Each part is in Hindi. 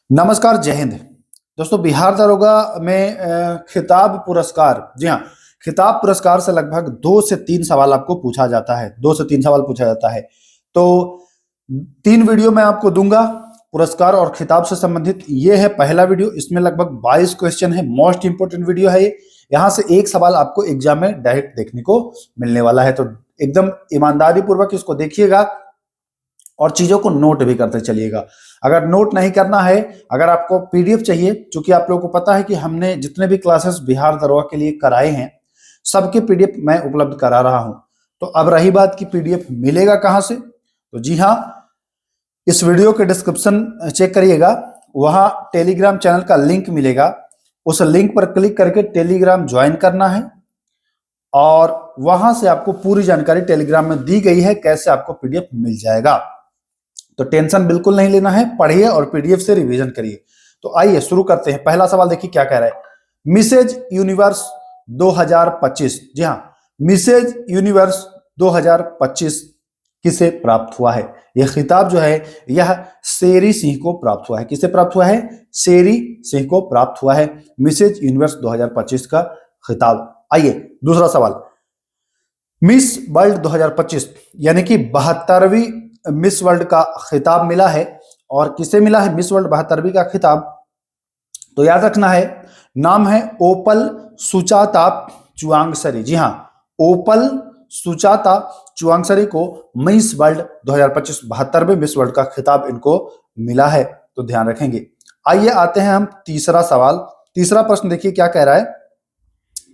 नमस्कार, जय हिंद। दोस्तों, बिहार दरोगा में खिताब पुरस्कार, जी हाँ, खिताब पुरस्कार से लगभग 2 से 3 सवाल आपको पूछा जाता है। 2 से 3 सवाल पूछा जाता है। तो 3 वीडियो मैं आपको दूंगा पुरस्कार और खिताब से संबंधित। ये है पहला वीडियो, इसमें लगभग 22 क्वेश्चन है। मोस्ट इंपोर्टेंट वीडियो है ये। यहाँ से एक सवाल आपको एग्जाम में डायरेक्ट देखने को मिलने वाला है, तो एकदम ईमानदारी पूर्वक इसको देखिएगा और चीजों को नोट भी करते चलिएगा। अगर नोट नहीं करना है, अगर आपको पीडीएफ चाहिए, क्योंकि आप लोगों को पता है कि हमने जितने भी क्लासेस बिहार दरोगा के लिए कराए हैं, सबके पीडीएफ मैं उपलब्ध करा रहा हूं। तो अब रही बात कि पीडीएफ मिलेगा कहां से, तो जी हाँ, इस वीडियो के डिस्क्रिप्शन चेक करिएगा, वहां टेलीग्राम चैनल का लिंक मिलेगा। उस लिंक पर क्लिक करके टेलीग्राम ज्वाइन करना है और वहां से आपको पूरी जानकारी टेलीग्राम में दी गई है, कैसे आपको पीडीएफ मिल जाएगा। तो टेंशन बिल्कुल नहीं लेना है, पढ़िए और पीडीएफ से रिवीजन करिए। तो आइए शुरू करते हैं। पहला सवाल देखिए क्या कह रहा है। मिसेज यूनिवर्स 2025, जी हाँ, मिसेज यूनिवर्स 2025 किसे प्राप्त हुआ है? यह खिताब जो है यह शेरी सिंह को प्राप्त हुआ है। किसे प्राप्त हुआ है? शेरी सिंह को प्राप्त हुआ है मिसेज यूनिवर्स 2025 का खिताब। आइए दूसरा सवाल। मिस वर्ल्ड 2025 यानी कि 72वीं मिस वर्ल्ड का खिताब मिला है। और किसे मिला है मिस वर्ल्ड 72वीं का खिताब? तो याद रखना है, नाम है ओपल सुचाता चुआंगसरी। जी हाँ, ओपल सुचाता चुआंगसरी को मिस वर्ल्ड 2025 72वें मिस वर्ल्ड का खिताब इनको मिला है, तो ध्यान रखेंगे। आइए आते हैं हम तीसरा सवाल। तीसरा प्रश्न देखिए क्या कह रहा है।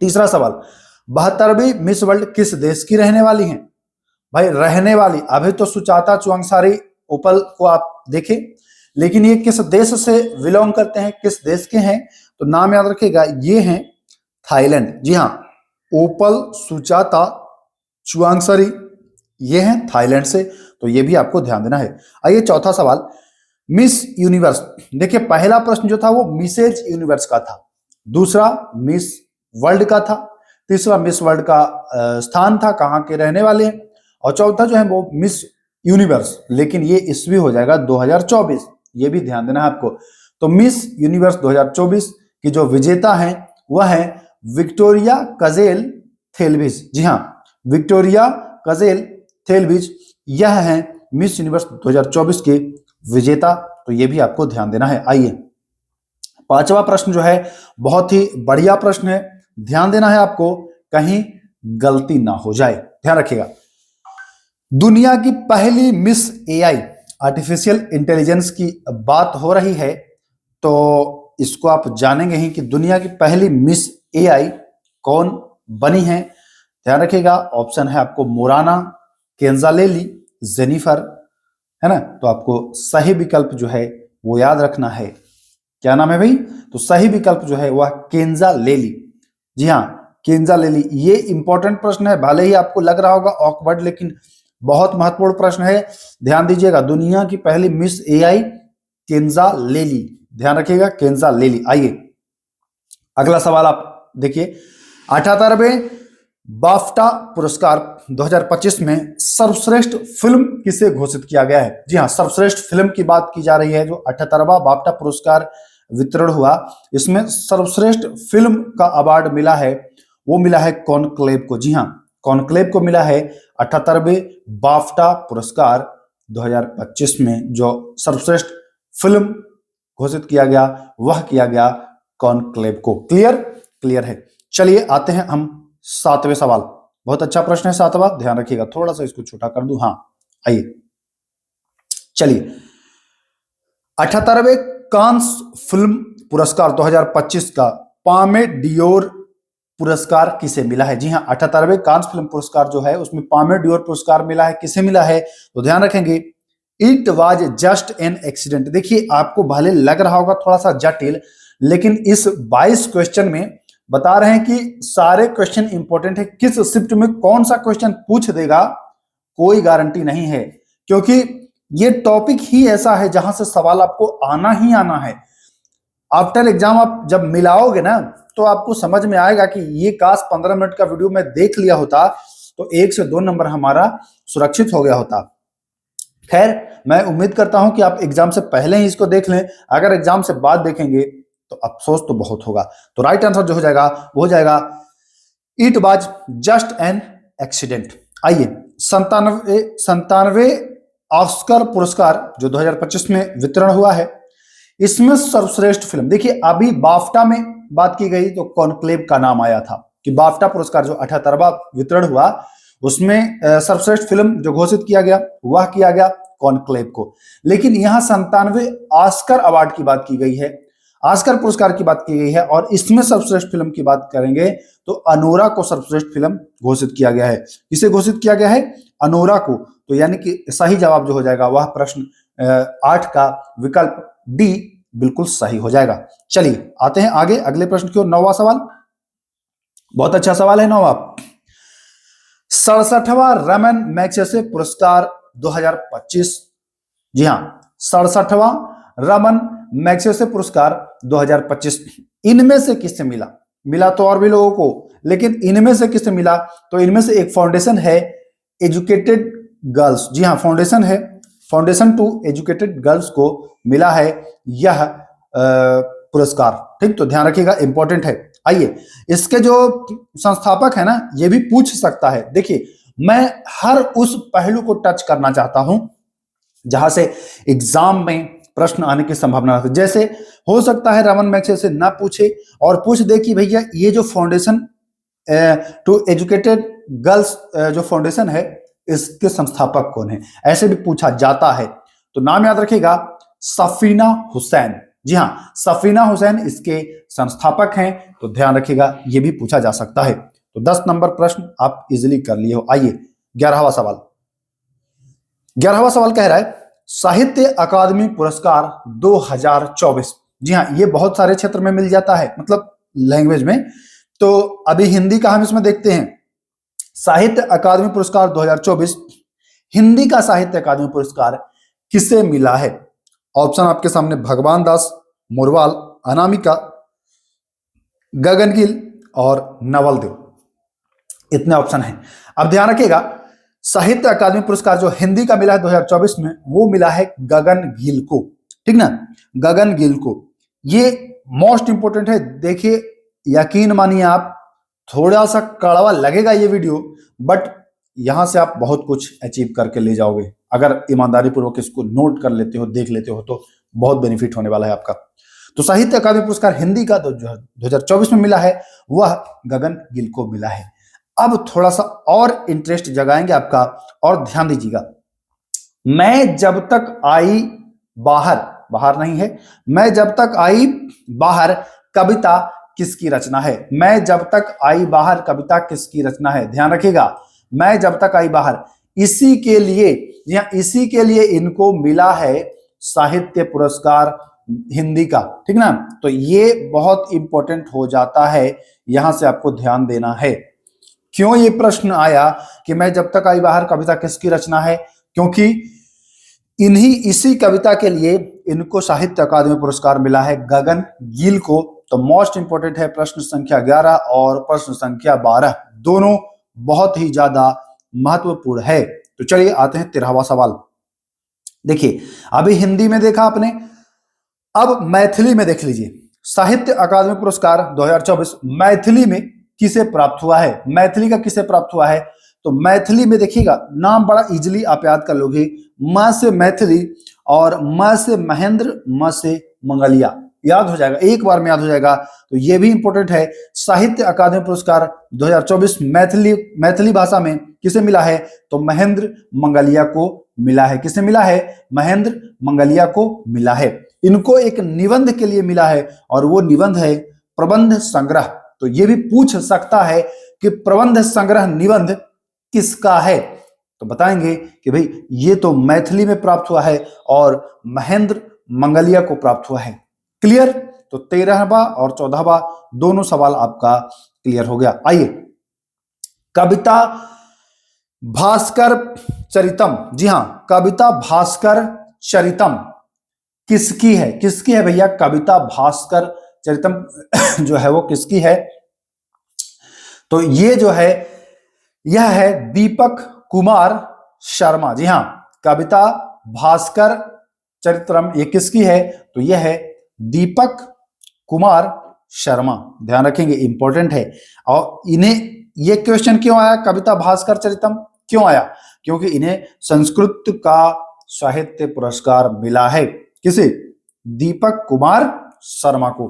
तीसरा सवाल, 72वीं मिस वर्ल्ड किस देश की रहने वाली हैं? भाई रहने वाली, अभी तो सुचाता चुआंगसारी ओपल को आप देखें, लेकिन ये किस देश से बिलोंग करते हैं, किस देश के हैं? तो नाम याद रखिएगा, ये हैं थाईलैंड। जी हाँ, ओपल सुचाता चुआंगसारी ये हैं थाईलैंड से, तो ये भी आपको ध्यान देना है। आइए चौथा सवाल, मिस यूनिवर्स। देखिए पहला प्रश्न जो था वो मिसेज यूनिवर्स का था, दूसरा मिस वर्ल्ड का था, तीसरा मिस वर्ल्ड का स्थान था, कहाँ के रहने वाले हैं, और चौथा जो है वो मिस यूनिवर्स, लेकिन ये ईस्वी हो जाएगा 2024। ये भी ध्यान देना है आपको। तो मिस यूनिवर्स 2024 की जो विजेता है वह है विक्टोरिया कजेल थेल्विज। जी हाँ, विक्टोरिया कजेल थेल्विज यह है मिस यूनिवर्स 2024 के विजेता, तो ये भी आपको ध्यान देना है। आइए पांचवा प्रश्न जो है बहुत ही बढ़िया प्रश्न है, ध्यान देना है आपको, कहीं गलती ना हो जाए, ध्यान रखिएगा। दुनिया की पहली मिस एआई, आर्टिफिशियल इंटेलिजेंस की बात हो रही है, तो इसको आप जानेंगे ही कि दुनिया की पहली मिस एआई कौन बनी है। ध्यान रखिएगा, ऑप्शन है आपको मोराना, केंजालेली, जेनिफर, है ना। तो आपको सही विकल्प जो है वो याद रखना है। क्या नाम है भाई? तो सही विकल्प जो है वह केंजालेली। जी हाँ, केंजालेली। ये इंपॉर्टेंट प्रश्न है, भले ही आपको लग रहा होगा ऑकवर्ड, लेकिन बहुत महत्वपूर्ण प्रश्न है, ध्यान दीजिएगा। दुनिया की पहली मिस एआई केंजालेली, ध्यान रखिएगा, केंजालेली। आइए अगला सवाल आप देखिए। 78वें बाफ्टा पुरस्कार 2025 में सर्वश्रेष्ठ फिल्म किसे घोषित किया गया है? जी हाँ, सर्वश्रेष्ठ फिल्म की बात की जा रही है। जो 78वां बाफ्टा पुरस्कार वितरण हुआ, इसमें सर्वश्रेष्ठ फिल्म का अवार्ड मिला है, वो मिला है कॉनक्लेव को। जी हाँ, कॉनक्लेव को मिला है 78वें बाफ्टा पुरस्कार 2025 में। जो सर्वश्रेष्ठ फिल्म घोषित किया गया वह किया गया कॉनक्लेव को। क्लियर? क्लियर है। चलिए आते हैं हम 7वें सवाल। बहुत अच्छा प्रश्न है 7वां, ध्यान रखिएगा। थोड़ा सा इसको छोटा कर दूं। हाँ आइए चलिए। 78वें कांस फिल्म पुरस्कार 2025 का पामे डियोर पुरस्कार किसे मिला है? जी हाँ, 78वें कांस फिल्म पुरस्कार जो है उसमें पामे डियोर पुरस्कार मिला है। किसे मिला है? तो ध्यान रखेंगे, it was just an accident. देखिए आपको भले लग रहा होगा थोड़ा सा जटिल, लेकिन इस 22 क्वेश्चन में बता रहे हैं कि सारे क्वेश्चन इंपॉर्टेंट है। किस शिफ्ट में कौन सा क्वेश्चन पूछ देगा कोई गारंटी नहीं है, क्योंकि ये टॉपिक ही ऐसा है जहां से सवाल आपको आना ही आना है। आफ्टर एग्जाम आप जब मिलाओगे ना, तो आपको समझ में आएगा कि ये काश 15 मिनट का वीडियो मैं देख लिया होता तो 1 से 2 नंबर हमारा सुरक्षित हो गया होता। खैर, मैं उम्मीद करता हूं कि आप एग्जाम से पहले ही इसको देख लें। अगर एग्जाम से बाद देखेंगे तो अफसोस तो बहुत होगा। तो राइट आंसर जो हो जाएगा वो हो जाएगा it was just an accident. आइए, संतानवे संतानवे ऑस्कर पुरस्कार जो 2025 में वितरण हुआ है, इसमें सर्वश्रेष्ठ फिल्म, देखिए अभी बाफ्टा में बात की गई तो कॉन्क्लेव का नाम आया था कि बाफ्टा पुरस्कार जो 78वां वितरण हुआ उसमें सर्वश्रेष्ठ फिल्म जो घोषित किया गया वह किया गया कॉन्क्लेव को। लेकिन यहां 97 ऑस्कर अवार्ड की बात की गई है, ऑस्कर पुरस्कार की बात की गई है, और इसमें सर्वश्रेष्ठ फिल्म की बात करेंगे तो अनोरा को सर्वश्रेष्ठ फिल्म घोषित किया गया है। किसे घोषित किया गया है? अनोरा को। तो यानी कि सही जवाब जो हो जाएगा वह प्रश्न 8 का विकल्प डी बिल्कुल सही हो जाएगा। चलिए आते हैं आगे अगले प्रश्न की ओर। 9वां सवाल, बहुत अच्छा सवाल है 9वां। 67वां रमन मैग्सेसे पुरस्कार 2025, जी हां 67वां रमन मैग्सेसे पुरस्कार 2025 इनमें से किससे मिला? मिला तो और भी लोगों को, लेकिन इनमें से किससे मिला? तो इनमें से एक फाउंडेशन है एजुकेटेड गर्ल्स, जी हां फाउंडेशन है, फाउंडेशन टू एजुकेटेड गर्ल्स को मिला है यह पुरस्कार। ठीक, तो ध्यान रखिएगा, इंपॉर्टेंट है। आइए, इसके जो संस्थापक है ना, ये भी पूछ सकता है। देखिए, मैं हर उस पहलू को टच करना चाहता हूं जहां से एग्जाम में प्रश्न आने की संभावना है। जैसे हो सकता है रमन मैग्सेसे ना पूछे और पूछ दे कि भैया ये जो फाउंडेशन टू एजुकेटेड गर्ल्स जो फाउंडेशन है इसके संस्थापक कौन है, ऐसे भी पूछा जाता है। तो नाम याद रखिएगा, सफीना हुसैन। जी हां, सफीना हुसैन इसके संस्थापक हैं, तो ध्यान रखिएगा ये भी पूछा जा सकता है। तो 10 नंबर प्रश्न आप इजीली कर लिए हो। आइए 11वां सवाल। 11वां सवाल कह रहा है साहित्य अकादमी पुरस्कार 2024। जी हां, ये बहुत सारे क्षेत्र में मिल जाता है, मतलब लैंग्वेज में। तो अभी हिंदी का हम इसमें देखते हैं। साहित्य अकादमी पुरस्कार 2024, हिंदी का साहित्य अकादमी पुरस्कार किसे मिला है? ऑप्शन आपके सामने, भगवान दास मुरवाल, अनामिका, गगन गिल और नवल देव, इतने ऑप्शन हैं। अब ध्यान रखिएगा, साहित्य अकादमी पुरस्कार जो हिंदी का मिला है 2024 में, वो मिला है गगन गिल को। ठीक ना, गगन गिल को। ये मोस्ट इंपोर्टेंट है। देखिए, यकीन मानिए आप, थोड़ा सा कड़वा लगेगा ये वीडियो, बट यहां से आप बहुत कुछ अचीव करके ले जाओगे अगर ईमानदारी पूर्वक इसको नोट कर लेते हो, देख लेते हो, तो बहुत बेनिफिट होने वाला है आपका। तो साहित्य अकादमी पुरस्कार हिंदी का जो 2024 में मिला है वह गगन गिल को मिला है। अब थोड़ा सा और इंटरेस्ट जगाएंगे आपका, और ध्यान दीजिएगा। मैं जब तक आई बाहर, बाहर नहीं है, मैं जब तक आई बाहर कविता किसकी रचना है? मैं जब तक आई बाहर कविता किसकी रचना है? ध्यान रखिएगा, मैं जब तक आई बाहर, इसी के लिए, या इसी के लिए इनको मिला है साहित्य पुरस्कार हिंदी का। ठीक ना, तो ये बहुत इंपॉर्टेंट हो जाता है, यहां से आपको ध्यान देना है। क्यों ये प्रश्न आया कि मैं जब तक आई बाहर कविता किसकी रचना है? क्योंकि इसी कविता के लिए इनको साहित्य अकादमी पुरस्कार मिला है, गगन गिल को। तो मोस्ट इंपोर्टेंट है प्रश्न संख्या 11 और प्रश्न संख्या 12, दोनों बहुत ही ज्यादा महत्वपूर्ण है। तो चलिए आते हैं 13वां सवाल। देखिए, अभी हिंदी में देखा आपने, अब मैथिली में देख लीजिए। साहित्य अकादमी पुरस्कार 2024 मैथिली में किसे प्राप्त हुआ है? मैथिली का किसे प्राप्त हुआ है? तो मैथिली में देखिएगा, नाम बड़ा इजीली आप याद कर लोगे, म से मैथिली और म से महेंद्र, म से मंगलिया, याद हो जाएगा, एक बार में याद हो जाएगा। तो ये भी इंपॉर्टेंट है। साहित्य अकादमी पुरस्कार 2024 मैथिली भाषा में किसे मिला है? तो महेंद्र मंगलिया को मिला है। किसे मिला है? महेंद्र मंगलिया को मिला है। इनको एक निबंध के लिए मिला है, और वो निबंध है प्रबंध संग्रह। तो ये भी पूछ सकता है कि प्रबंध संग्रह निबंध किसका है? तो बताएंगे कि भाई ये तो मैथिली में प्राप्त हुआ है और महेंद्र मंगलिया को प्राप्त हुआ है। क्लियर? तो 13वां और 14वां दोनों सवाल आपका क्लियर हो गया। आइए, कविता भास्कर चरितम, जी हां, कविता भास्कर चरितम किसकी है? किसकी है भैया कविता भास्कर चरितम जो है वो किसकी है? तो ये जो है, यह है दीपक कुमार शर्मा। जी हां, कविता भास्कर चरित्रम ये किसकी है? तो यह है दीपक कुमार शर्मा। ध्यान रखेंगे, इंपॉर्टेंट है। और इन्हें ये क्वेश्चन क्यों आया, कविता भास्कर चरितम क्यों आया? क्योंकि इन्हें संस्कृत का साहित्य पुरस्कार मिला है। किसे? दीपक कुमार शर्मा को।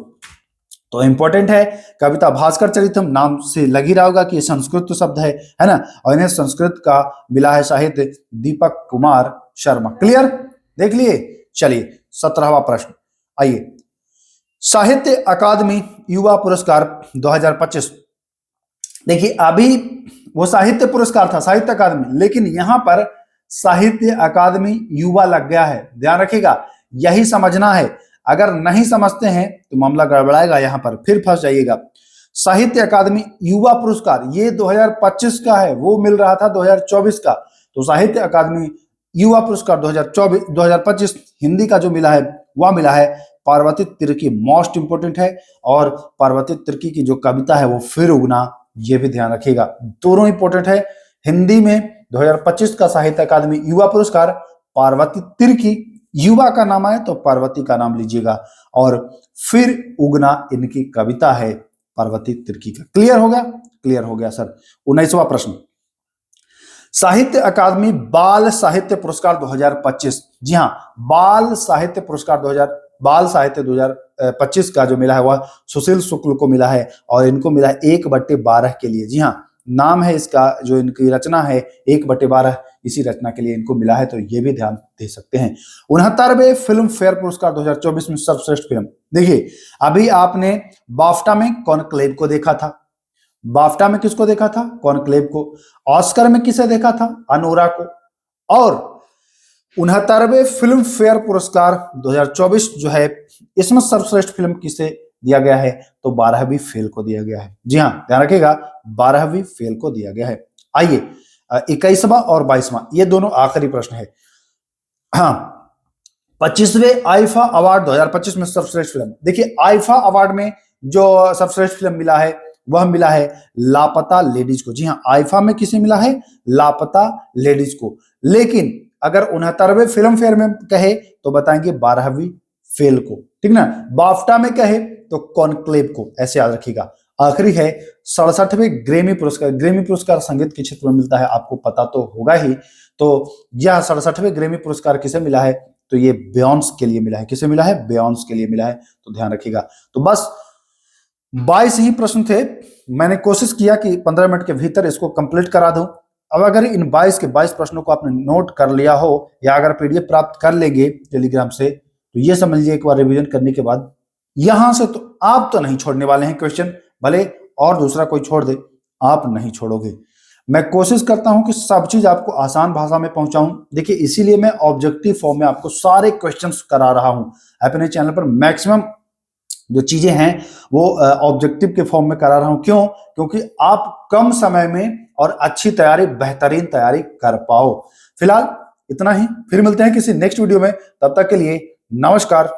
तो इंपॉर्टेंट है, कविता भास्कर चरितम नाम से लग ही रहा होगा कि संस्कृत शब्द है ना, और इन्हें संस्कृत का मिला है साहित्य दीपक कुमार शर्मा। क्लियर? देख लिए। चलिए 17वां प्रश्न, आइए। साहित्य अकादमी युवा पुरस्कार 2025। देखिए अभी वो साहित्य पुरस्कार था, साहित्य अकादमी, लेकिन यहां पर साहित्य अकादमी युवा लग गया है। ध्यान रखिएगा, यही समझना है। अगर नहीं समझते हैं तो मामला गड़बड़ाएगा, यहां पर फिर फंस जाइएगा। साहित्य अकादमी युवा पुरस्कार ये 2025 का है, वो मिल रहा था 2024 का। तो साहित्य अकादमी युवा पुरस्कार 2025 हिंदी का जो मिला है वह मिला है पार्वती तिर्की। मोस्ट इंपोर्टेंट है। और पार्वती तिर्की की जो कविता है वो फिर उगना, ये भी ध्यान रखिएगा, दोनों इंपोर्टेंट है। हिंदी में 2025 का साहित्य अकादमी युवा पुरस्कार पार्वती तिर्की, युवा का नाम आए तो पार्वती का नाम लीजिएगा, और फिर उगना इनकी कविता है पार्वती तिर्की का। क्लियर हो गया? क्लियर हो गया सर। 19वां प्रश्न, साहित्य अकादमी बाल साहित्य पुरस्कार 2025। जी हाँ, बाल साहित्य पुरस्कार 2025 का जो मिला है वह सुशील शुक्ल को मिला है, और इनको मिला है 1/12 के लिए। जी हाँ, नाम है इसका, जो इनकी रचना है 1/12, इसी रचना के लिए इनको मिला है, तो ये भी ध्यान दे सकते हैं। 69वें फिल्म फेयर पुरस्कार 2024 में सर्वश्रेष्ठ फिल्म। देखिए अभी आपने बाफ्टा में कॉनक्लेव को देखा था, बाफ्टा में किसको देखा था? कॉनक्लेव को। ऑस्कर में किसे देखा था? अनोरा को। और 69वें फिल्म फेयर पुरस्कार 2024 जो है, इसमें सर्वश्रेष्ठ फिल्म किसे दिया गया है? तो 12वीं फेल को दिया गया है। जी हाँ, ध्यान रखिएगा, 12वीं फेल को दिया गया है। आइए 21वां और 22वां, ये दोनों आखिरी प्रश्न है। हाँ, 25वें आईफा अवार्ड 2025 में सर्वश्रेष्ठ फिल्म। देखिए आईफा अवार्ड में जो सर्वश्रेष्ठ फिल्म मिला है वह मिला है लापता लेडीज को। जी हाँ, आईफा में किसे मिला है? लापता लेडीज को। लेकिन अगर 69वें फिल्म फेयर में कहे तो बताएंगे 12वीं फेल को, ठीक ना। बाफ्टा में कहे तो कॉनक्लेव को, ऐसे याद रखिएगा। आखिरी है 67वें ग्रेमी पुरस्कार। ग्रेमी पुरस्कार संगीत के क्षेत्र में मिलता है, आपको पता तो होगा ही। तो यह 67वें ग्रेमी पुरस्कार किसे मिला है? तो ये बियॉन्स के लिए मिला है। किसे मिला है? बियॉन्स के लिए मिला है, तो ध्यान रखिएगा। तो बस 22 ही प्रश्न थे। मैंने कोशिश किया कि 15 मिनट के भीतर इसको कंप्लीट करा दूं। अब अगर इन 22 के 22 प्रश्नों को आपने नोट कर लिया हो, या अगर पीडीएफ प्राप्त कर लेंगे टेलीग्राम से, तो ये समझ लीजिए एक बार रिवीजन करने के बाद यहां से तो आप तो नहीं छोड़ने वाले हैं क्वेश्चन, भले और दूसरा कोई छोड़ दे, आप नहीं छोड़ोगे। मैं कोशिश करता हूं कि सब चीज आपको आसान भाषा में पहुंचाऊं। देखिए इसीलिए मैं ऑब्जेक्टिव फॉर्म में आपको सारे क्वेश्चंस करा रहा हूं। अपने चैनल पर मैक्सिमम जो चीजें हैं वो ऑब्जेक्टिव के फॉर्म में करा रहा हूं। क्यों? क्योंकि आप कम समय में और अच्छी तैयारी, बेहतरीन तैयारी कर पाओ। फिलहाल इतना ही, फिर मिलते हैं किसी नेक्स्ट वीडियो में। तब तक के लिए नमस्कार,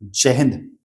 जय हिंद।